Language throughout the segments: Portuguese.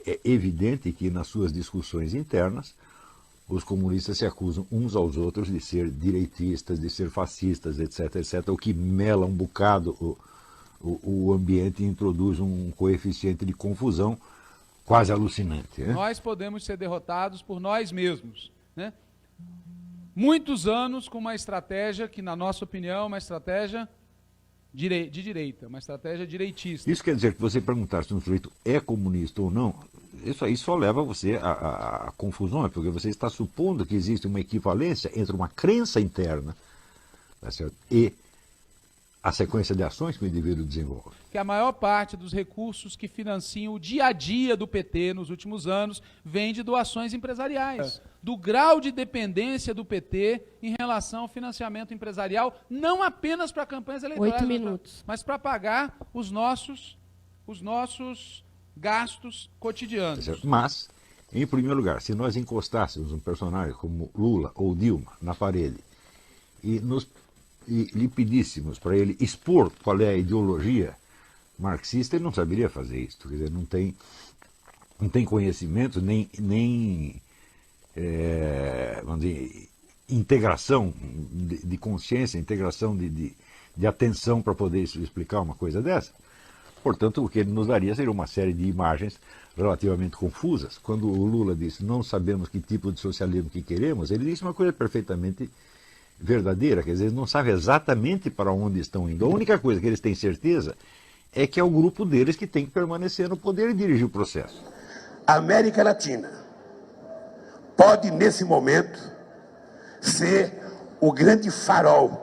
é evidente que nas suas discussões internas os comunistas se acusam uns aos outros de ser direitistas, de ser fascistas, etc., etc., o que mela um bocado o ambiente e introduz um coeficiente de confusão quase alucinante. Né? Nós podemos ser derrotados por nós mesmos. Né? Muitos anos com uma estratégia que, na nossa opinião, é uma estratégia de direita, uma estratégia direitista. Isso quer dizer que você perguntar se um sujeito é comunista ou não, isso aí só leva você a confusão, porque você está supondo que existe uma equivalência entre uma crença interna, tá certo? E a sequência de ações que o indivíduo desenvolve. Que a maior parte dos recursos que financiam o dia a dia do PT nos últimos anos vem de doações empresariais. Do grau de dependência do PT em relação ao financiamento empresarial, não apenas para campanhas eleitorais, 8 minutos. mas para pagar os nossos gastos cotidianos. Tá, mas, em primeiro lugar, se nós encostássemos um personagem como Lula ou Dilma na parede e lhe pedíssemos para ele expor qual é a ideologia marxista, ele não saberia fazer isso. Quer dizer, não tem conhecimento, nem vamos dizer, integração de consciência, integração de atenção para poder explicar uma coisa dessa. Portanto, o que ele nos daria seria uma série de imagens relativamente confusas. Quando o Lula disse não sabemos que tipo de socialismo que queremos, ele disse uma coisa perfeitamente verdadeira, quer dizer, eles não sabem exatamente para onde estão indo. A única coisa que eles têm certeza é que é o grupo deles que tem que permanecer no poder e dirigir o processo. A América Latina pode, nesse momento, ser o grande farol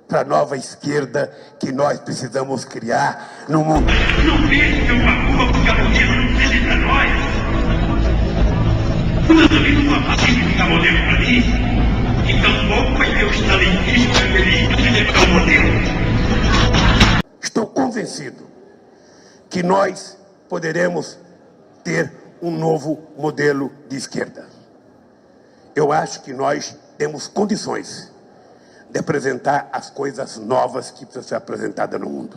para a nova esquerda que nós precisamos criar no mundo. Não vejo que é uma rua porque a modelo não serve para nós. Eu também não vou facilitar modelo para mim. E tampouco vai ter o stalinismo feliz para o modelo. Estou convencido que nós poderemos ter um novo modelo de esquerda. Eu acho que nós temos condições de apresentar as coisas novas que precisam ser apresentadas no mundo.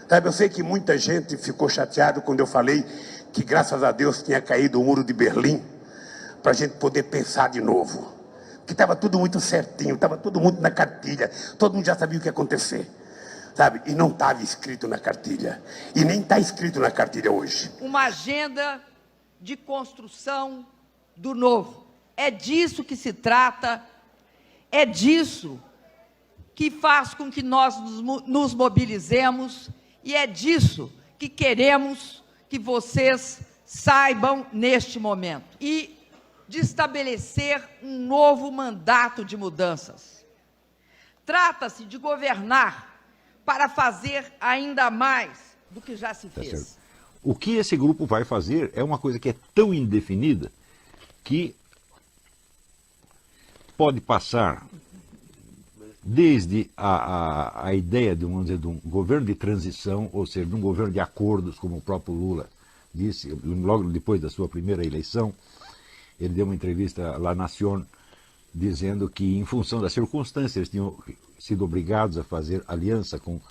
Sabe, eu sei que muita gente ficou chateada quando eu falei que, graças a Deus, tinha caído o muro de Berlim para a gente poder pensar de novo. Que estava tudo muito certinho, estava todo mundo na cartilha, todo mundo já sabia o que ia acontecer, sabe? E não estava escrito na cartilha, e nem está escrito na cartilha hoje. Uma agenda de construção do novo. É disso que se trata, é disso que faz com que nós nos mobilizemos, e é disso que queremos que vocês saibam neste momento. E de estabelecer um novo mandato de mudanças. Trata-se de governar para fazer ainda mais do que já se fez. O que esse grupo vai fazer é uma coisa que é tão indefinida que pode passar desde a ideia de, vamos dizer, de um governo de transição, ou seja, de um governo de acordos, como o próprio Lula disse, logo depois da sua primeira eleição. Ele deu uma entrevista à La Nación dizendo que, em função das circunstâncias, eles tinham sido obrigados a fazer aliança com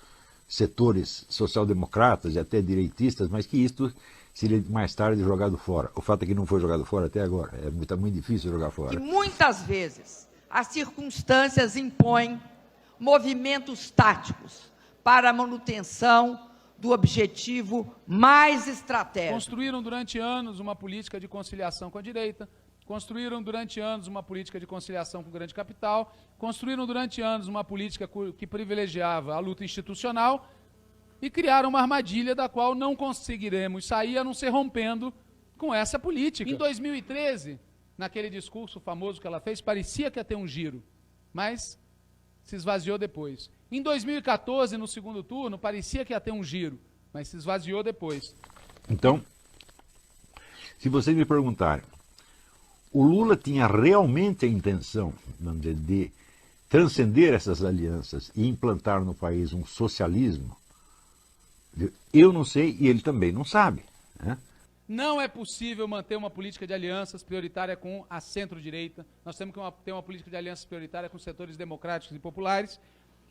setores social-democratas e até direitistas, mas que isto seria mais tarde jogado fora. O fato é que não foi jogado fora até agora. Está muito difícil jogar fora. E muitas vezes as circunstâncias impõem movimentos táticos para a manutenção do objetivo mais estratégico. Construíram durante anos uma política de conciliação com a direita, construíram durante anos uma política de conciliação com o grande capital, construíram durante anos uma política que privilegiava a luta institucional e criaram uma armadilha da qual não conseguiremos sair a não ser rompendo com essa política. Em 2013, naquele discurso famoso que ela fez, parecia que ia ter um giro, mas se esvaziou depois. Em 2014, no segundo turno, parecia que ia ter um giro, mas se esvaziou depois. Então, se vocês me perguntarem, o Lula tinha realmente a intenção, vamos dizer, de transcender essas alianças e implantar no país um socialismo? Eu não sei e ele também não sabe, né? Não é possível manter uma política de alianças prioritária com a centro-direita. Nós temos que ter uma política de alianças prioritária com setores democráticos e populares.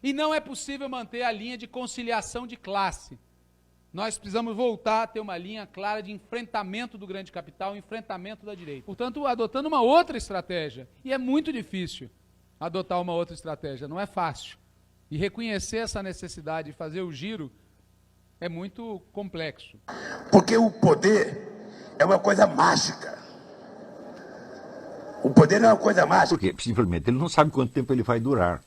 E não é possível manter a linha de conciliação de classe. Nós precisamos voltar a ter uma linha clara de enfrentamento do grande capital, enfrentamento da direita. Portanto, adotando uma outra estratégia. E é muito difícil adotar uma outra estratégia, não é fácil. E reconhecer essa necessidade de fazer o giro é muito complexo. Porque o poder é uma coisa mágica. O poder não é uma coisa mágica. Porque simplesmente ele não sabe quanto tempo ele vai durar.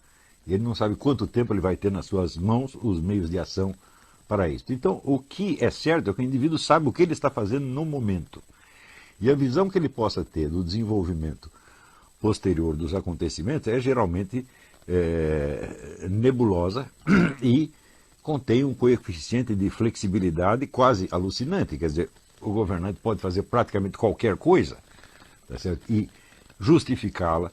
Ele não sabe quanto tempo ele vai ter nas suas mãos os meios de ação para isso. Então, o que é certo é que o indivíduo sabe o que ele está fazendo no momento. E a visão que ele possa ter do desenvolvimento posterior dos acontecimentos é geralmente nebulosa e contém um coeficiente de flexibilidade quase alucinante. Quer dizer, o governante pode fazer praticamente qualquer coisa, tá certo? E justificá-la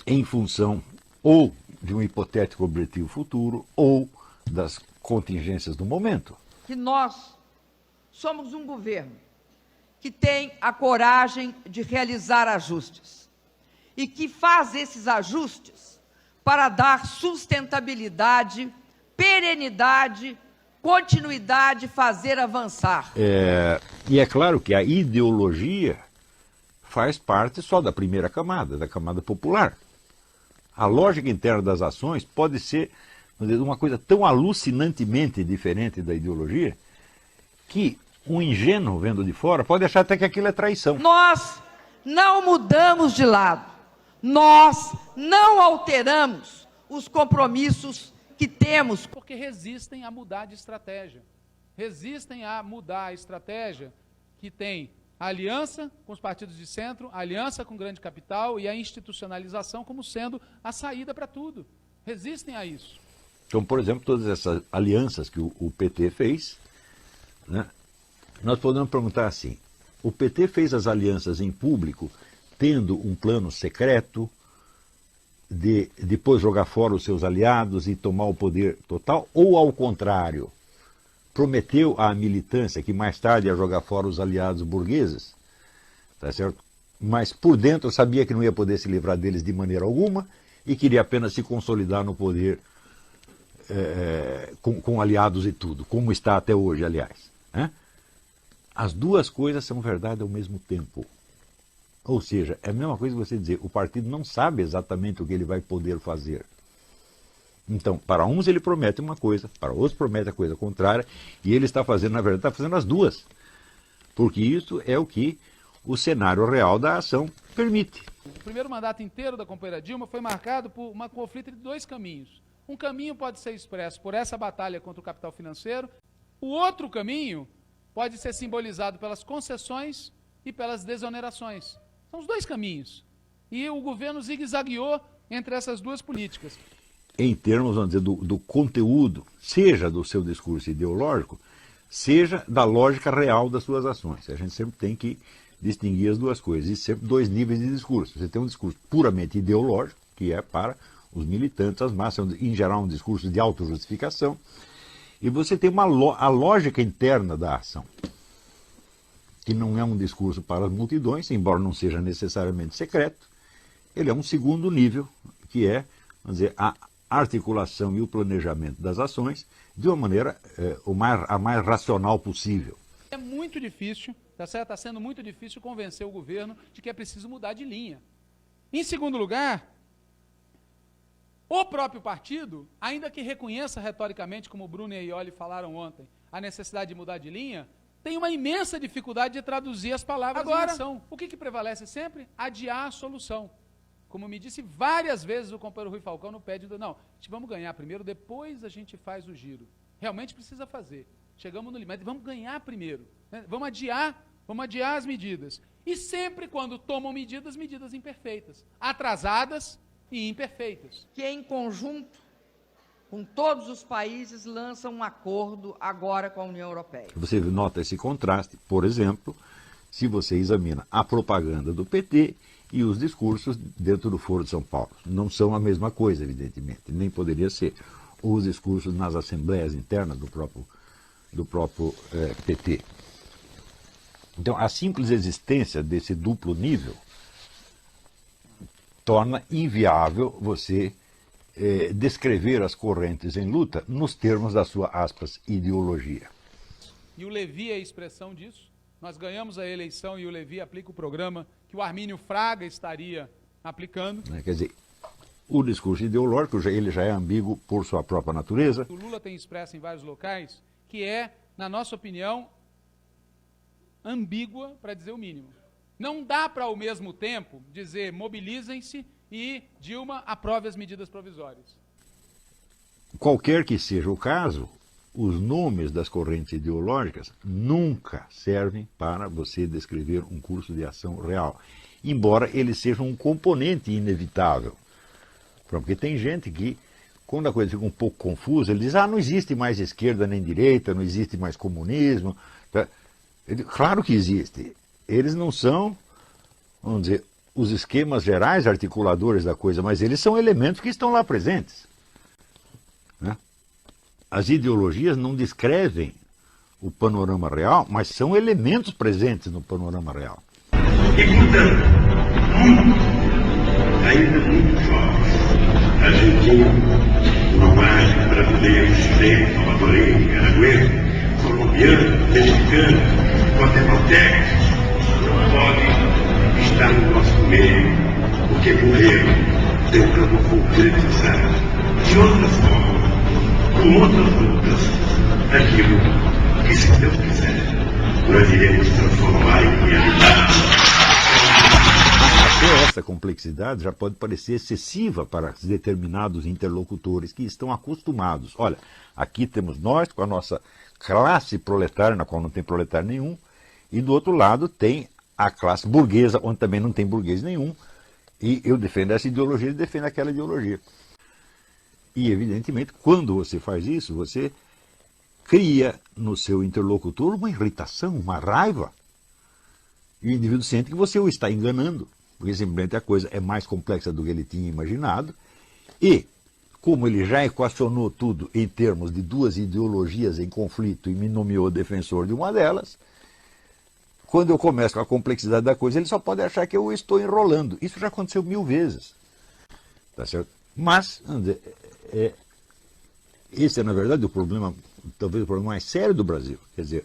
em função ou de um hipotético objetivo futuro ou das contingências do momento. Que nós somos um governo que tem a coragem de realizar ajustes e que faz esses ajustes para dar sustentabilidade, perenidade, continuidade, fazer avançar. E é claro que a ideologia faz parte só da primeira camada, da camada popular. A lógica interna das ações pode ser uma coisa tão alucinantemente diferente da ideologia que um ingênuo vendo de fora pode achar até que aquilo é traição. Nós não mudamos de lado, nós não alteramos os compromissos que temos. Porque resistem a mudar de estratégia. Resistem a mudar a estratégia que tem a aliança com os partidos de centro, a aliança com o grande capital e a institucionalização como sendo a saída para tudo. Resistem a isso. Então, por exemplo, todas essas alianças que o PT fez, né, nós podemos perguntar assim, o PT fez as alianças em público tendo um plano secreto de depois jogar fora os seus aliados e tomar o poder total, ou ao contrário, prometeu à militância que mais tarde ia jogar fora os aliados burgueses, tá certo? Mas por dentro sabia que não ia poder se livrar deles de maneira alguma e queria apenas se consolidar no poder com aliados e tudo, como está até hoje, aliás. Né? As duas coisas são verdade ao mesmo tempo. Ou seja, é a mesma coisa que você dizer, o partido não sabe exatamente o que ele vai poder fazer. Então, para uns ele promete uma coisa, para outros promete a coisa contrária, e ele está fazendo, na verdade, está fazendo as duas. Porque isso é o que o cenário real da ação permite. O primeiro mandato inteiro da companheira Dilma foi marcado por uma conflito de dois caminhos. Um caminho pode ser expresso por essa batalha contra o capital financeiro, o outro caminho pode ser simbolizado pelas concessões e pelas desonerações. São os dois caminhos. E o governo zigue-zagueou entre essas duas políticas. Em termos, vamos dizer, do conteúdo, seja do seu discurso ideológico, seja da lógica real das suas ações. A gente sempre tem que distinguir as duas coisas. E sempre dois níveis de discurso. Você tem um discurso puramente ideológico, que é para os militantes, as massas, em geral um discurso de autojustificação, e você tem a lógica interna da ação, que não é um discurso para as multidões, embora não seja necessariamente secreto, ele é um segundo nível, que é, vamos dizer, a articulação e o planejamento das ações de uma maneira a mais racional possível. É muito difícil, tá certo? Está sendo muito difícil convencer o governo de que é preciso mudar de linha. Em segundo lugar, o próprio partido, ainda que reconheça retoricamente, como o Bruno e a Ioli falaram ontem, a necessidade de mudar de linha, tem uma imensa dificuldade de traduzir as palavras em ação. O que prevalece sempre? Adiar a solução. Como me disse várias vezes o companheiro Rui Falcão no pé de... Não, vamos ganhar primeiro, depois a gente faz o giro. Realmente precisa fazer. Chegamos no limite, vamos ganhar primeiro. Né? Vamos adiar as medidas. E sempre quando tomam medidas imperfeitas, atrasadas e imperfeitas. Que em conjunto, com todos os países, lançam um acordo agora com a União Europeia. Você nota esse contraste, por exemplo, se você examina a propaganda do PT e os discursos dentro do Foro de São Paulo. Não são a mesma coisa, evidentemente, nem poderia ser. Os discursos nas assembleias internas do próprio PT. Então, a simples existência desse duplo nível torna inviável você descrever as correntes em luta nos termos da sua, aspas, ideologia. e o Levi é a expressão disso. Nós ganhamos a eleição e o Levi aplica o programa que o Armínio Fraga estaria aplicando. Quer dizer, o discurso ideológico ele já é ambíguo por sua própria natureza. O Lula tem expresso em vários locais que é, na nossa opinião, ambígua, para dizer o mínimo. Não dá para, ao mesmo tempo, dizer mobilizem-se e Dilma aprove as medidas provisórias. Qualquer que seja o caso, os nomes das correntes ideológicas nunca servem para você descrever um curso de ação real, embora eles sejam um componente inevitável. Porque tem gente que, quando a coisa fica um pouco confusa, ele diz, não existe mais esquerda nem direita, não existe mais comunismo. Claro que existe. Eles não são, vamos dizer, os esquemas gerais articuladores da coisa, mas eles são elementos que estão lá presentes. As ideologias não descrevem o panorama real, mas são elementos presentes no panorama real. E, portanto, ainda muito jovens, argentino, uruguaio, brasileiro, chileno, salvadorenho, aragueiro, colombiano, mexicano, guatemalteco, não podem estar no nosso meio, porque morreram tentando concretizar de outra forma, com outras lutas, aquilo que, se Deus quiser, nós iremos transformar em realidade. Até essa complexidade já pode parecer excessiva para determinados interlocutores que estão acostumados. Olha, aqui temos nós com a nossa classe proletária, na qual não tem proletário nenhum, e do outro lado tem a classe burguesa, onde também não tem burguês nenhum, e eu defendo essa ideologia e defendo aquela ideologia. E, evidentemente, quando você faz isso, você cria no seu interlocutor uma irritação, uma raiva. E o indivíduo sente que você o está enganando, porque simplesmente a coisa é mais complexa do que ele tinha imaginado. E, como ele já equacionou tudo em termos de duas ideologias em conflito e me nomeou defensor de uma delas, quando eu começo com a complexidade da coisa, ele só pode achar que eu estou enrolando. Isso já aconteceu 1000 vezes. Tá certo? Mas, esse é, na verdade, o problema, talvez o problema mais sério do Brasil. Quer dizer,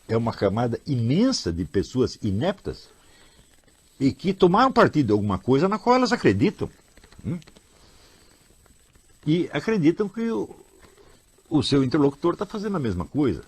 é uma camada imensa de pessoas ineptas e que tomaram partido de alguma coisa na qual elas acreditam. E acreditam que o seu interlocutor está fazendo a mesma coisa.